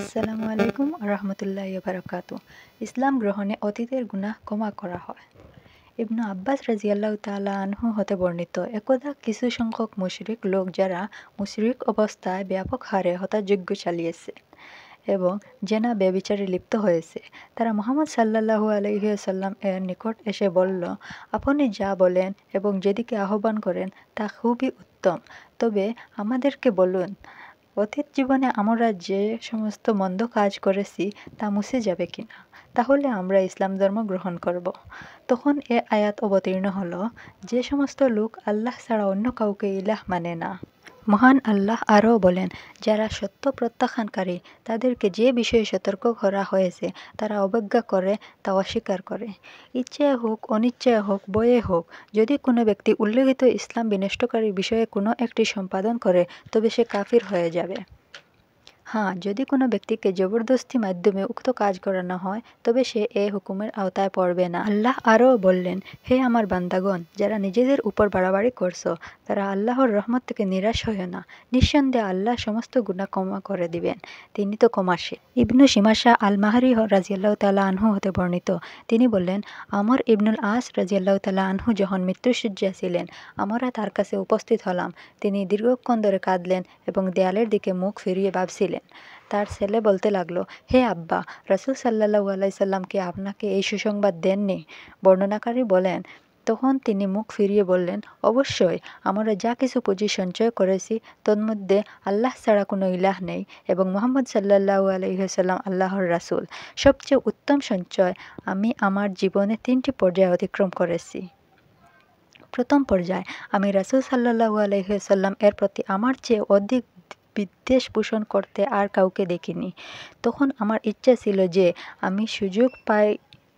আসসালামু আলাইকুম রহমতুল্লাহি বারাকাতু। ইসলাম গ্রহণে অতীতের গুনাহ ক্ষমা করা হয়। ইবনু আব্বাস রাজিয়াল্লাহু তাআলা আনহু হতে বর্ণিত, একদা কিছু সংখ্যক মুশরিক লোক যারা মুশরিক অবস্থায় ব্যাপক হারে হত্যাযজ্ঞ চালিয়েছে এবং জেনা ব্যভিচারে লিপ্ত হয়েছে, তারা মুহাম্মদ সাল্লাল্লাহু আলাইহি ওয়াসাল্লাম এর নিকট এসে বলল, আপনি যা বলেন এবং যেদিকে আহ্বান করেন তা খুবই উত্তম, তবে আমাদেরকে বলুন অতীত জীবনে আমরা যে সমস্ত মন্দ কাজ করেছি তা মুছে যাবে কিনা, তাহলে আমরা ইসলাম ধর্ম গ্রহণ করব। তখন এ আয়াত অবতীর্ণ হলো, যে সমস্ত লোক আল্লাহ ছাড়া অন্য কাউকে ইলাহ মানে না। মহান আল্লাহ আরও বলেন, যারা সত্য প্রত্যাখ্যানকারী তাদেরকে যে বিষয়ে সতর্ক করা হয়েছে তারা অবজ্ঞা করে, তা অস্বীকার করে। ইচ্ছায় হোক অনিচ্ছায় হোক বয়ে হোক, যদি কোনো ব্যক্তি উল্লেখিত ইসলাম বিনষ্টকারী বিষয়ে কোনো একটি সম্পাদন করে তবে সে কাফির হয়ে যাবে। হ্যাঁ, যদি কোনো ব্যক্তিকে জবরদস্তি মাধ্যমে উক্ত কাজ করানো হয় তবে সে এ হুকুমের আওতায় পড়বে না। আল্লাহ আরও বললেন, হে আমার বান্দাগণ, যারা নিজেদের উপর বাড়াবাড়ি করছো তারা আল্লাহর রহমত থেকে নিরাশ হয়েও না। নিঃসন্দেহে আল্লাহ সমস্ত গুনাহ ক্ষমা করে দিবেন, তিনি তো ক্ষমাশীল। ইবনু শিমাশা আল মাহরি রাজিয়াল্লাহু তাআলা আনহু হতে বর্ণিত, তিনি বললেন, আমর ইবনুল আস রাজিয়াল্লাহু তাআলা আনহু যখন মৃত্যুশয্যায় ছিলেন, আমরা তার কাছে উপস্থিত হলাম। তিনি দীর্ঘক্ষণ ধরে কাঁদলেন এবং দেয়ালের দিকে মুখ ফিরিয়ে ভাবছিলেন। তার ছেলে বলতে লাগলো, হে আব্বা, রাসূল সাল্লাল্লাহু আলাইহি সাল্লাম কি আপনাকে এই সুসংবাদ দেননি? বর্ণনাকারী বলেন, তখন তিনি মুখ ফিরিয়ে বললেন, অবশ্যই, আমরা যা কিছু পুঁজি সঞ্চয় করেছি তন্মধ্যে আল্লাহ ছাড়া কোনো ইলাহ নেই এবং মুহাম্মদ সাল্লাল্লাহু আলাইহি ওয়াসাল্লাম আল্লাহর রাসূল। সবচেয়ে উত্তম সঞ্চয় আমি আমার জীবনে 3টি পর্যায়ে অতিক্রম করেছি। প্রথম পর্যায়ে আমি রাসূল সাল্লাল্লাহু আলাইহি ওয়াসাল্লাম এর প্রতি আমার চেয়ে অধিক বিদ্বেষ পোষণ করতে আর কাউকে দেখিনি। তখন আমার ইচ্ছা ছিল যে আমি সুযোগ পাই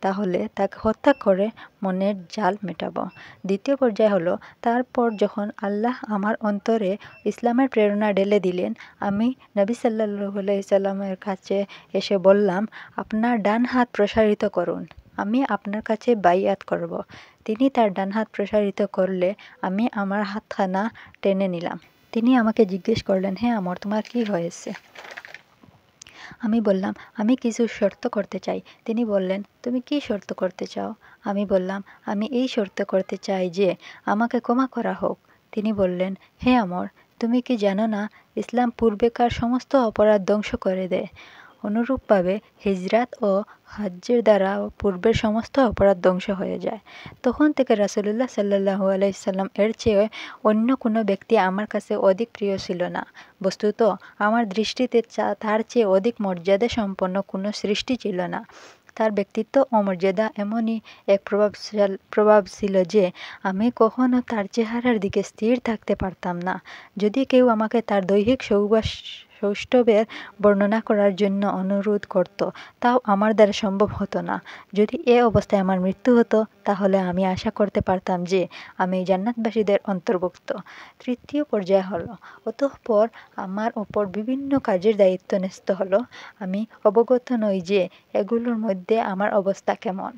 তাহলে তাকে হত্যা করে মনের জাল মেটাবো। দ্বিতীয় পর্যায় হলো, তারপর যখন আল্লাহ আমার অন্তরে ইসলামের প্রেরণা ঢেলে দিলেন, আমি নবী সাল্লাল্লাহু আলাইহি সাল্লামের কাছে এসে বললাম, আপনার ডান হাত প্রসারিত করুন, আমি আপনার কাছে বাইয়াত করব। তিনি তার ডান হাত প্রসারিত করলে আমি আমার হাতখানা টেনে নিলাম। তিনি আমাকে জিজ্ঞেস করলেন, হে আমর, তোমার কি হয়েছে? আমি বললাম, আমি কিছু শর্ত করতে চাই। তিনি বললেন, তুমি কি শর্ত করতে চাও? আমি বললাম, আমি এই শর্ত করতে চাই যে আমাকে ক্ষমা করা হোক। তিনি বললেন, হে আমর, তুমি কি জানো না ইসলাম পূর্বেকার সমস্ত অপরাধ ধ্বংস করে দেয়? অনুরূপভাবে হিজরাত ও হজ্জের দ্বারা পূর্বের সমস্ত অপরাধ ধ্বংস হয়ে যায়। তখন থেকে রাসূলুল্লাহ সাল্লাল্লাহু আলাইহি সাল্লাম এর চেয়ে অন্য কোনো ব্যক্তি আমার কাছে অধিক প্রিয় ছিল না। বস্তুত আমার দৃষ্টিতে তার চেয়ে অধিক মর্যাদা সম্পন্ন কোনো সৃষ্টি ছিল না। তার ব্যক্তিত্ব ও মর্যাদা এমনই এক প্রভাব ছিল যে আমি কখনো তার চেহারার দিকে স্থির থাকতে পারতাম না। যদি কেউ আমাকে তার দৈহিক সৌষ্ঠবের বর্ণনা করার জন্য অনুরোধ করত, তাও আমার দ্বারা সম্ভব হতো না। যদি এ অবস্থায় আমার মৃত্যু হতো তাহলে আমি আশা করতে পারতাম যে আমি জান্নাতবাসীদের অন্তর্ভুক্ত। তৃতীয় পর্যায় হলো, অতঃপর আমার ওপর বিভিন্ন কাজের দায়িত্ব ন্যস্ত হলো। আমি অবগত নই যে এগুলোর মধ্যে আমার অবস্থা কেমন।